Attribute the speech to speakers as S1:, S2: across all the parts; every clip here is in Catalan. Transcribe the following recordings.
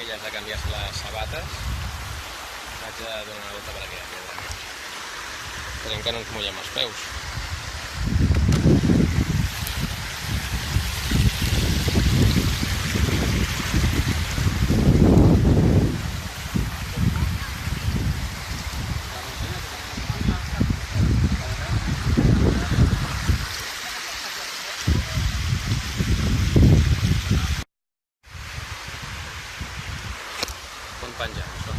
S1: ja has de canviar-se les sabates. Vaig a donar una volta per aquí, a pedra. Esperem que no ens mullem els peus. Com penjant, això.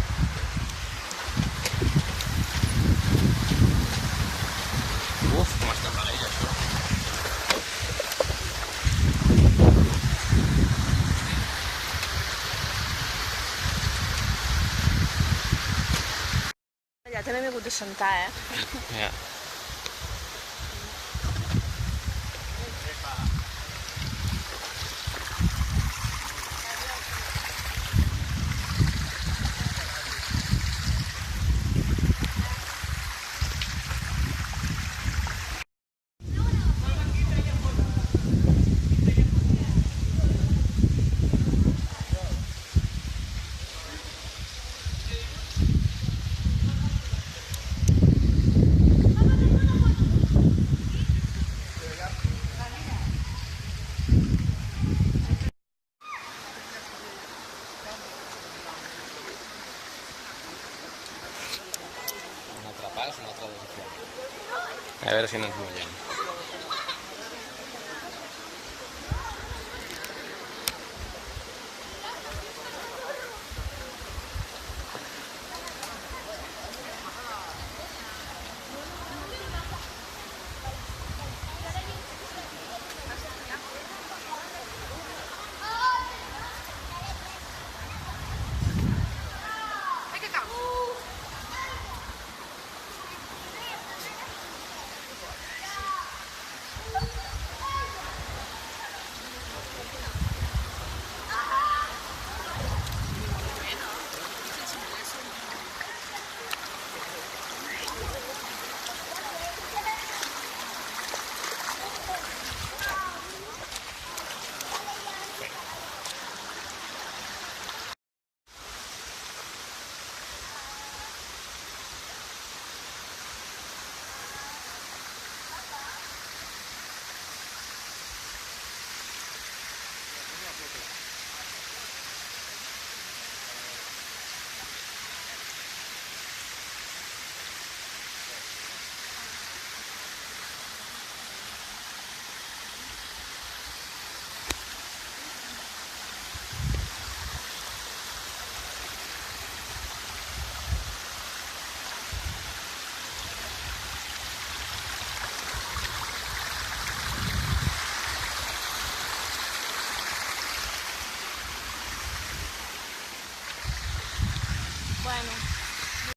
S1: Uf, com està parell, això.
S2: Allà també m'he hagut de sentar,
S1: Ja. Un altre pas, un altre desfiat. A veure si no ens mullem.
S2: Bueno.